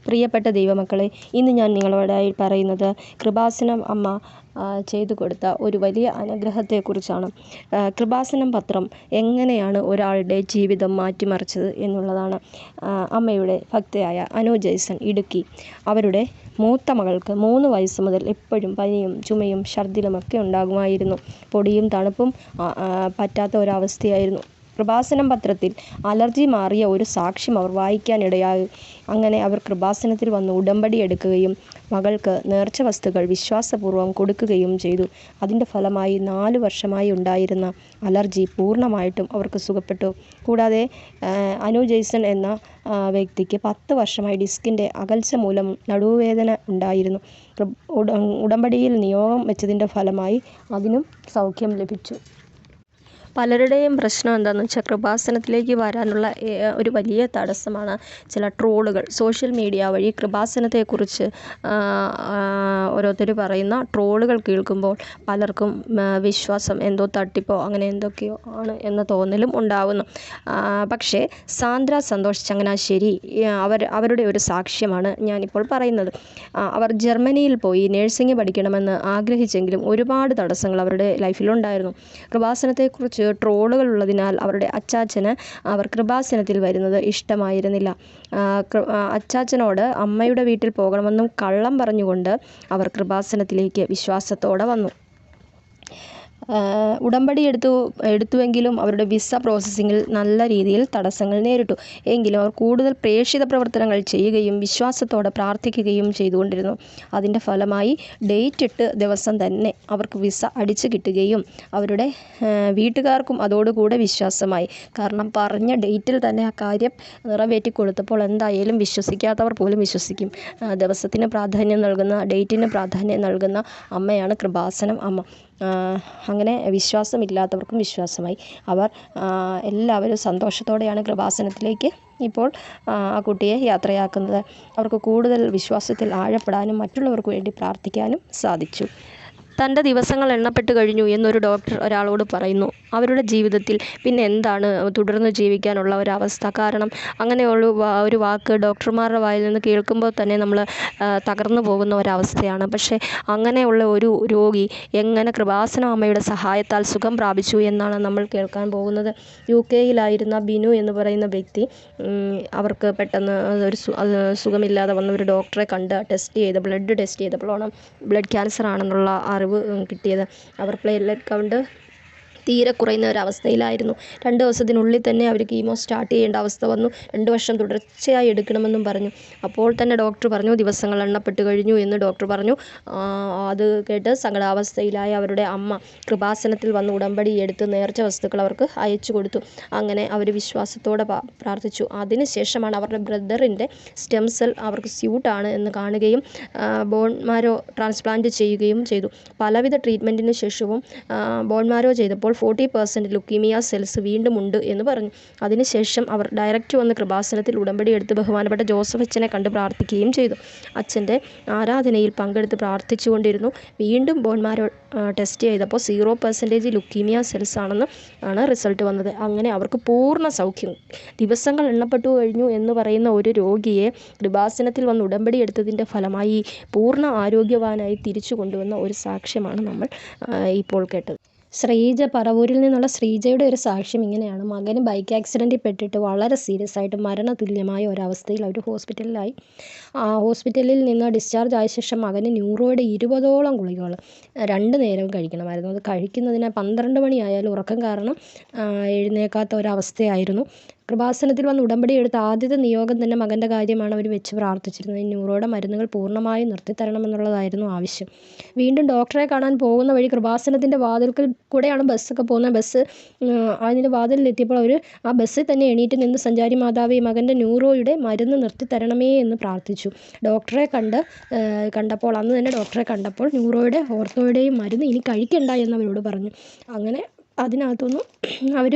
പ്രിയപ്പെട്ട ദൈവമക്കളെ, ഇന്ന് ഞാൻ നിങ്ങളോടായി പറയുന്നത് കൃപാസനം അമ്മ ചെയ്തു കൊടുത്ത ഒരു വലിയ അനുഗ്രഹത്തെക്കുറിച്ചാണ്. കൃപാസനം പത്രം എങ്ങനെയാണ് ഒരാളുടെ ജീവിതം മാറ്റിമറിച്ചത് എന്നുള്ളതാണ്. അമ്മയുടെ ഭക്തയായ അനു ജെയ്സൺ ഇടുക്കി, അവരുടെ മൂത്ത മകൾക്ക് 3 വയസ്സ് മുതൽ എപ്പോഴും പനിയും ചുമയും ഛർദിലുമൊക്കെ ഉണ്ടാകുമായിരുന്നു. പൊടിയും തണുപ്പും പറ്റാത്ത ഒരവസ്ഥയായിരുന്നു. കൃപാസനം പത്രത്തിൽ അലർജി മാറിയ ഒരു സാക്ഷ്യം അവർ വായിക്കാനിടയായി. അങ്ങനെ അവർ കൃപാസനത്തിൽ വന്ന് ഉടമ്പടി എടുക്കുകയും മകൾക്ക് നേർച്ച വസ്തുക്കൾ വിശ്വാസപൂർവ്വം കൊടുക്കുകയും ചെയ്തു. അതിൻ്റെ ഫലമായി 4 വർഷമായി ഉണ്ടായിരുന്ന അലർജി പൂർണ്ണമായിട്ടും അവർക്ക് സുഖപ്പെട്ടു. കൂടാതെ അനു ജെയ്സൺ എന്ന വ്യക്തിക്ക് 10 വർഷമായി ഡിസ്കിൻ്റെ അകൽച്ച മൂലം നടുവേദന ഉണ്ടായിരുന്നു. ഉടമ്പടിയിൽ നിയോഗം വെച്ചതിൻ്റെ ഫലമായി അതിനും സൗഖ്യം ലഭിച്ചു. പലരുടെയും പ്രശ്നം എന്താണെന്ന് വെച്ചാൽ കൃപാസനത്തിലേക്ക് വരാനുള്ള ഒരു വലിയ തടസ്സമാണ് ചില ട്രോളുകൾ. സോഷ്യൽ മീഡിയ വഴി കൃപാസനത്തെക്കുറിച്ച് ഓരോരുത്തർ പറയുന്ന ട്രോളുകൾ കേൾക്കുമ്പോൾ പലർക്കും വിശ്വാസം എന്തോ തട്ടിപ്പോ അങ്ങനെ എന്തൊക്കെയോ ആണ് എന്ന തോന്നലും ഉണ്ടാകുന്നു. പക്ഷേ സാന്ദ്ര സന്തോഷ് ചങ്ങനാശ്ശേരി അവരുടെ ഒരു സാക്ഷ്യമാണ് ഞാനിപ്പോൾ പറയുന്നത്. അവർ ജർമ്മനിയിൽ പോയി നഴ്സിംഗ് പഠിക്കണമെന്ന് ആഗ്രഹിച്ചെങ്കിലും ഒരുപാട് തടസ്സങ്ങൾ അവരുടെ ലൈഫിലുണ്ടായിരുന്നു. കൃപാസനത്തെക്കുറിച്ച് ട്രോളുകൾ ഉള്ളതിനാൽ അവരുടെ അച്ചാച്ചന് അവർ കൃപാസനത്തിൽ വരുന്നത് ഇഷ്ടമായിരുന്നില്ല. അച്ചാച്ചനോട് അമ്മയുടെ വീട്ടിൽ പോകണമെന്നും കള്ളം പറഞ്ഞുകൊണ്ട് അവർ കൃപാസനത്തിലേക്ക് വിശ്വാസത്തോടെ വന്നു. ഉടമ്പടി എടുത്തുവെങ്കിലും അവരുടെ വിസ പ്രോസസ്സിങ്ങിൽ നല്ല രീതിയിൽ തടസ്സങ്ങൾ നേരിട്ടു. എങ്കിലും അവർ കൂടുതൽ പ്രേക്ഷിത പ്രവർത്തനങ്ങൾ ചെയ്യുകയും വിശ്വാസത്തോടെ പ്രാർത്ഥിക്കുകയും ചെയ്തുകൊണ്ടിരുന്നു. അതിൻ്റെ ഫലമായി ഡേറ്റ് ഇട്ട് ദിവസം തന്നെ അവർക്ക് വിസ അടിച്ചു കിട്ടുകയും അവരുടെ വീട്ടുകാർക്കും അതോടുകൂടെ വിശ്വാസമായി. കാരണം പറഞ്ഞ ഡേറ്റിൽ തന്നെ ആ കാര്യം നിറവേറ്റി കൊടുത്തപ്പോൾ എന്തായാലും വിശ്വസിക്കാത്തവർ പോലും വിശ്വസിക്കും. ദിവസത്തിന് പ്രാധാന്യം നൽകുന്ന, ഡേറ്റിന് പ്രാധാന്യം നൽകുന്ന അമ്മയാണ് കൃപാസനം അമ്മ. അങ്ങനെ വിശ്വാസമില്ലാത്തവർക്കും വിശ്വാസമായി. അവർ എല്ലാവരും സന്തോഷത്തോടെയാണ് കൃപാസനത്തിലേക്ക് ഇപ്പോൾ ആ കുട്ടിയെ യാത്രയാക്കുന്നത്. അവർക്ക് കൂടുതൽ വിശ്വാസത്തിൽ ആഴപ്പെടാനും മറ്റുള്ളവർക്ക് വേണ്ടി പ്രാർത്ഥിക്കാനും സാധിച്ചു. തൻ്റെ ദിവസങ്ങൾ എണ്ണപ്പെട്ട് കഴിഞ്ഞു എന്നൊരു ഡോക്ടർ ഒരാളോട് പറയുന്നു. അവരുടെ ജീവിതത്തിൽ പിന്നെ എന്താണ് തുടർന്ന് ജീവിക്കാനുള്ള ഒരവസ്ഥ? കാരണം അങ്ങനെയുള്ള ഒരു വാക്ക് ഡോക്ടർമാരുടെ വായിൽ നിന്ന് കേൾക്കുമ്പോൾ തന്നെ നമ്മൾ തകർന്നു പോകുന്ന ഒരവസ്ഥയാണ്. പക്ഷേ അങ്ങനെയുള്ള ഒരു രോഗി എങ്ങനെ കൃപാസന അമ്മയുടെ സഹായത്താൽ സുഖം പ്രാപിച്ചു എന്നാണ് നമ്മൾ കേൾക്കാൻ പോകുന്നത്. UK-യിലായിരുന്ന ബിനു എന്ന് പറയുന്ന വ്യക്തി, അവർക്ക് പെട്ടെന്ന് ഒരു സുഖമില്ലാതെ വന്ന ഒരു ഡോക്ടറെ കണ്ട് ബ്ലഡ് ടെസ്റ്റ് ചെയ്തപ്പോഴാണ് ബ്ലഡ് ക്യാൻസർ ആണെന്നുള്ള അറിവ് കിട്ടിയത്. അവർ പ്ലേറ്റ്ലെറ്റ് കൗണ്ട് തീരെ കുറയുന്ന ഒരവസ്ഥയിലായിരുന്നു. 2 ദിവസത്തിനുള്ളിൽ തന്നെ അവർ കീമോ സ്റ്റാർട്ട് ചെയ്യേണ്ട അവസ്ഥ വന്നു. 2 വർഷം തുടർച്ചയായി എടുക്കണമെന്നും പറഞ്ഞു. അപ്പോൾ തന്നെ ഡോക്ടർ പറഞ്ഞു ദിവസങ്ങൾ എണ്ണപ്പെട്ട് കഴിഞ്ഞു എന്ന് ഡോക്ടർ പറഞ്ഞു. അത് കേട്ട് സങ്കടാവസ്ഥയിലായ അവരുടെ അമ്മ കൃപാസനത്തിൽ വന്ന് ഉടമ്പടി എടുത്ത് നേർച്ച വസ്തുക്കൾ അവർക്ക് അയച്ചു കൊടുത്തു. അങ്ങനെ അവർ വിശ്വാസത്തോടെ പ്രാർത്ഥിച്ചു. അതിനുശേഷമാണ് അവരുടെ ബ്രദറിൻ്റെ സ്റ്റെം സെൽ അവർക്ക് സ്യൂട്ടാണ് എന്ന് കാണുകയും ബോൺ മാരോ ട്രാൻസ്പ്ലാന്റ് ചെയ്യുകയും ചെയ്തു. പലവിധ ട്രീറ്റ്മെൻറ്റിന് ശേഷവും ബോൺ മാരോ ചെയ്തപ്പോൾ 40% ലുക്കീമിയ സെൽസ് വീണ്ടും ഉണ്ട് എന്ന് പറഞ്ഞു. അതിനുശേഷം അവർ ഡയറക്റ്റ് വന്ന് കൃപാസനത്തിൽ ഉടമ്പടി എടുത്ത് ബഹുമാനപ്പെട്ട ജോസഫ് അച്ഛനെ കണ്ട് പ്രാർത്ഥിക്കുകയും ചെയ്തു. അച്ഛൻ്റെ ആരാധനയിൽ പങ്കെടുത്ത് പ്രാർത്ഥിച്ചുകൊണ്ടിരുന്നു. വീണ്ടും ബോൺമാരോ ടെസ്റ്റ് ചെയ്തപ്പോൾ 0% ലുക്കീമിയ സെൽസ് ആണ് റിസൾട്ട് വന്നത്. അങ്ങനെ അവർക്ക് പൂർണ്ണ സൗഖ്യം. ദിവസങ്ങൾ എണ്ണപ്പെട്ടു കഴിഞ്ഞു എന്ന് പറയുന്ന ഒരു രോഗിയെ കൃപാസനത്തിൽ വന്ന് ഉടമ്പടി എടുത്തതിൻ്റെ ഫലമായി പൂർണ്ണ ആരോഗ്യവാനായി തിരിച്ചു കൊണ്ടുവന്ന ഒരു സാക്ഷ്യമാണ് നമ്മൾ ഇപ്പോൾ കേട്ടത്. ശ്രീജ, പറവൂരിൽ നിന്നുള്ള ശ്രീജയുടെ ഒരു സാക്ഷ്യം ഇങ്ങനെയാണ്. മകന് ബൈക്ക് ആക്സിഡൻറ്റിൽ പെട്ടിട്ട് വളരെ സീരിയസ് ആയിട്ട് മരണതുല്യമായ ഒരവസ്ഥയിൽ അവർ ഹോസ്പിറ്റലിലായി. ഹോസ്പിറ്റലിൽ നിന്ന് ഡിസ്ചാർജ് ആയ ശേഷം മകന് ന്യൂറോയുടെ 20ഓളം ഗുളികകൾ 2 നേരവും കഴിക്കണമായിരുന്നു. അത് കഴിക്കുന്നതിന് 12 മണിയായാലും ഉറക്കം കാരണം എഴുന്നേക്കാത്ത ഒരവസ്ഥയായിരുന്നു. കൃപാസനത്തിൽ വന്ന് ഉടമ്പടി എടുത്ത ആദ്യത്തെ നിയോഗം തന്നെ മകൻ്റെ കാര്യമാണ് അവർ വെച്ച് പ്രാർത്ഥിച്ചിരുന്നത്. ന്യൂറോയുടെ മരുന്നുകൾ പൂർണ്ണമായും നിർത്തിത്തരണമെന്നുള്ളതായിരുന്നു ആവശ്യം. വീണ്ടും ഡോക്ടറെ കാണാൻ പോകുന്ന വഴി കൃപാസനത്തിൻ്റെ വാതിൽക്കൽ കൂടെയാണ് ബസ്സൊക്കെ പോകുന്നത്. അതിൻ്റെ വാതിലിലെത്തിയപ്പോൾ അവർ ആ ബസ്സിൽ തന്നെ എണീറ്റ് നിന്ന് സഞ്ചാരി മാതാവേ, മകൻ്റെ ന്യൂറോയുടെ മരുന്ന് നിർത്തിത്തരണമേ എന്ന് പ്രാർത്ഥിച്ചു. ഡോക്ടറെ കണ്ടപ്പോൾ അന്ന് തന്നെ ഡോക്ടറെ കണ്ടപ്പോൾ ന്യൂറോയുടെ ഓർത്തോയുടെയും മരുന്ന് ഇനി കഴിക്കണ്ട എന്നവരോട് പറഞ്ഞു. അങ്ങനെ അതിനകത്തുനിന്ന് അവർ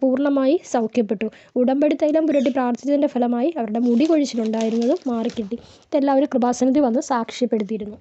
പൂർണ്ണമായി സൗഖ്യപ്പെട്ടു. ഉടമ്പടി തൈലം പുരട്ടി പ്രാർത്ഥിച്ചതിൻ്റെ ഫലമായി അവരുടെ മുടി കൊഴിച്ചിലുണ്ടായിരുന്നതും മാറിക്കിട്ടി. ഇതെല്ലാം അവർ കൃപാസനത്തിൽ വന്ന് സാക്ഷ്യപ്പെടുത്തിയിരുന്നു.